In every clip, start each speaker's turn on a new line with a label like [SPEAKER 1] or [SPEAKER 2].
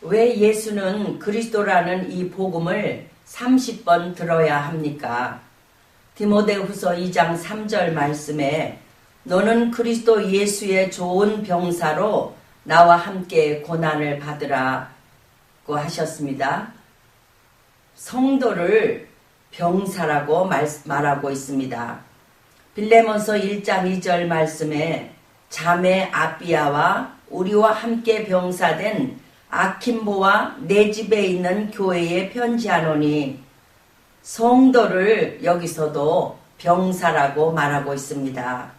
[SPEAKER 1] 왜 예수는 그리스도라는 이 복음을 30번 들어야 합니까? 디모데후서 2장 3절 말씀에 너는 그리스도 예수의 좋은 병사로 나와 함께 고난을 받으라고 하셨습니다. 성도를 병사라고 말하고 있습니다. 빌레몬서 1장 2절 말씀에 자매 아비아와 우리와 함께 병사된 아킴보와 내 집에 있는 교회에 편지하노니, 성도를 여기서도 병사라고 말하고 있습니다.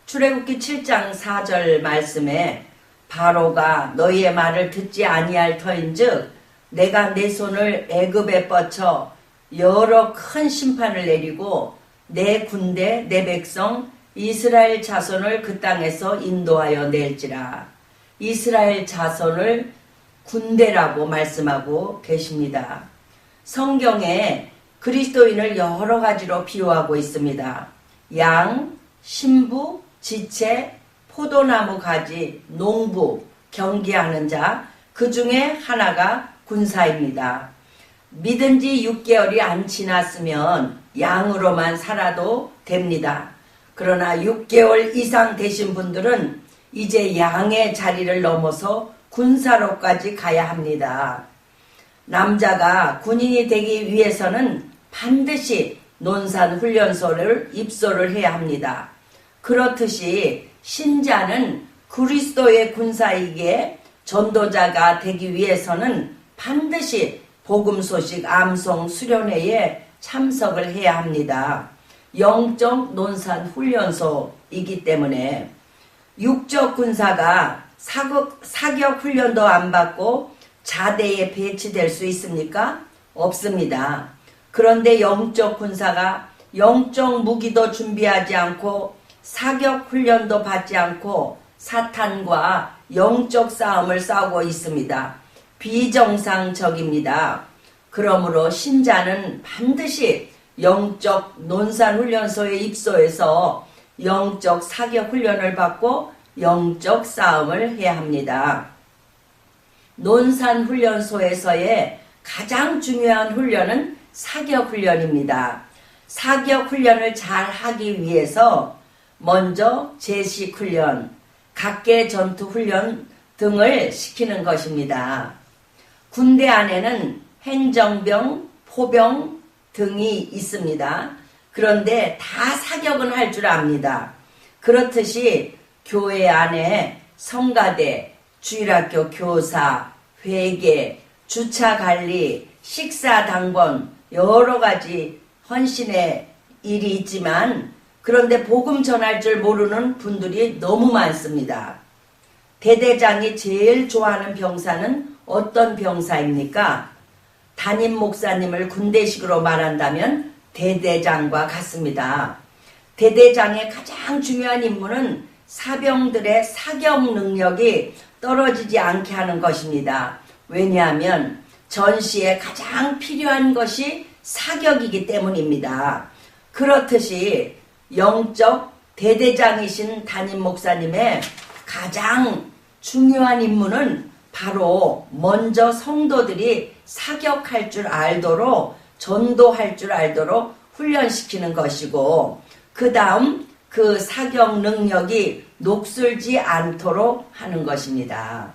[SPEAKER 1] 출애굽기 7장 4절 말씀에 바로가 너희의 말을 듣지 아니할 터인즉 내가 내 손을 애굽에 뻗쳐 여러 큰 심판을 내리고 내 군대 내 백성 이스라엘 자손을 그 땅에서 인도하여 낼지라. 이스라엘 자손을 군대라고 말씀하고 계십니다. 성경에 그리스도인을 여러 가지로 비유하고 있습니다. 양, 신부, 지체, 포도나무 가지, 농부, 경기하는 자, 그 중에 하나가 군사입니다. 믿은 지 6개월이 안 지났으면 양으로만 살아도 됩니다. 그러나 6개월 이상 되신 분들은 이제 양의 자리를 넘어서 군사로까지 가야 합니다. 남자가 군인이 되기 위해서는 반드시 논산훈련소를 입소를 해야 합니다. 그렇듯이 신자는 그리스도의 군사이기에 전도자가 되기 위해서는 반드시 복음소식 암송 수련회에 참석을 해야 합니다. 영적 논산훈련소이기 때문에 육적 군사가 사격 훈련도 안 받고 자대에 배치될 수 있습니까? 없습니다. 그런데 영적 군사가 영적 무기도 준비하지 않고 사격 훈련도 받지 않고 사탄과 영적 싸움을 싸우고 있습니다. 비정상적입니다. 그러므로 신자는 반드시 영적 논산훈련소에 입소해서 영적 사격 훈련을 받고 영적 싸움을 해야 합니다. 논산훈련소에서의 가장 중요한 훈련은 사격훈련입니다. 사격훈련을 잘 하기 위해서 먼저 제식훈련, 각계전투훈련 등을 시키는 것입니다. 군대 안에는 행정병, 포병 등이 있습니다. 그런데 다 사격은 할 줄 압니다. 그렇듯이 교회 안에 성가대, 주일학교 교사, 회계, 주차관리, 식사당번 여러 가지 헌신의 일이 있지만 그런데 복음 전할 줄 모르는 분들이 너무 많습니다. 대대장이 제일 좋아하는 병사는 어떤 병사입니까? 담임 목사님을 군대식으로 말한다면 대대장과 같습니다. 대대장의 가장 중요한 임무는 사병들의 사격 능력이 떨어지지 않게 하는 것입니다. 왜냐하면 전시에 가장 필요한 것이 사격이기 때문입니다. 그렇듯이 영적 대대장이신 담임 목사님의 가장 중요한 임무는 바로 먼저 성도들이 사격할 줄 알도록 전도할 줄 알도록 훈련시키는 것이고 그 다음 그 사격 능력이 녹슬지 않도록 하는 것입니다.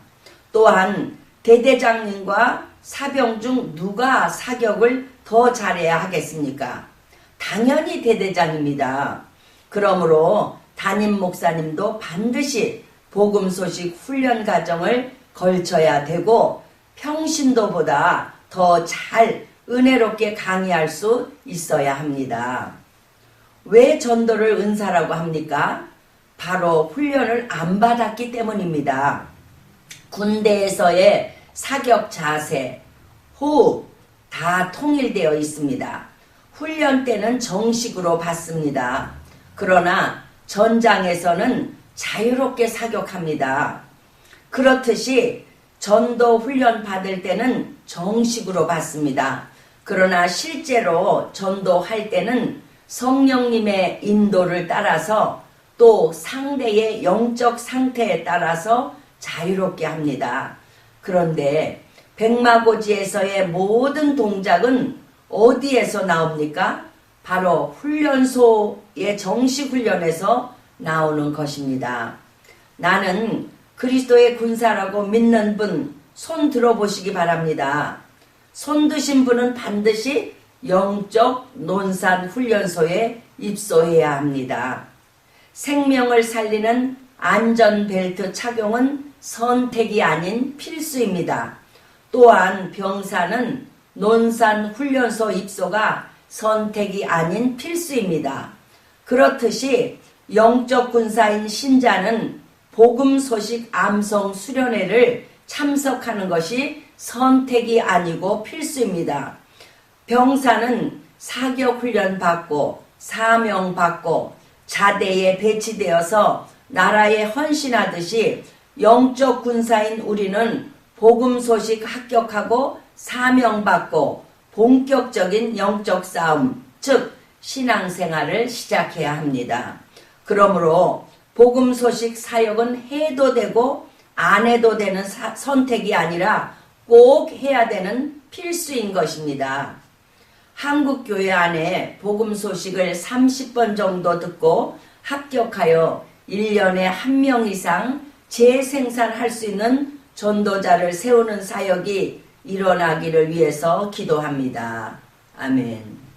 [SPEAKER 1] 또한 대대장님과 사병 중 누가 사격을 더 잘해야 하겠습니까? 당연히 대대장입니다. 그러므로 담임 목사님도 반드시 복음소식 훈련 과정을 걸쳐야 되고 평신도보다 더 잘 은혜롭게 강의할 수 있어야 합니다. 왜 전도를 은사라고 합니까? 바로 훈련을 안 받았기 때문입니다. 군대에서의 사격 자세, 호흡 다 통일되어 있습니다. 훈련 때는 정식으로 받습니다. 그러나 전장에서는 자유롭게 사격합니다. 그렇듯이 전도 훈련 받을 때는 정식으로 받습니다. 그러나 실제로 전도할 때는 성령님의 인도를 따라서 또 상대의 영적 상태에 따라서 자유롭게 합니다. 그런데 백마고지에서의 모든 동작은 어디에서 나옵니까? 바로 훈련소의 정식 훈련에서 나오는 것입니다. 나는 그리스도의 군사라고 믿는 분 손 들어보시기 바랍니다. 손 드신 분은 반드시 영적 논산 훈련소에 입소해야 합니다. 생명을 살리는 안전벨트 착용은 선택이 아닌 필수입니다. 또한 병사는 논산 훈련소 입소가 선택이 아닌 필수입니다. 그렇듯이 영적 군사인 신자는 복음 소식 암송 수련회를 참석하는 것이 선택이 아니고 필수입니다. 병사는 사격 훈련 받고 사명 받고 자대에 배치되어서 나라에 헌신하듯이 영적 군사인 우리는 복음 소식 합격하고 사명 받고 본격적인 영적 싸움, 즉 신앙생활을 시작해야 합니다. 그러므로 복음 소식 사역은 해도 되고 안 해도 되는 선택이 아니라 꼭 해야 되는 필수인 것입니다. 한국 교회 안에 복음 소식을 30번 정도 듣고 합격하여 1년에 1명 이상 재생산할 수 있는 전도자를 세우는 사역이 일어나기를 위해서 기도합니다. 아멘.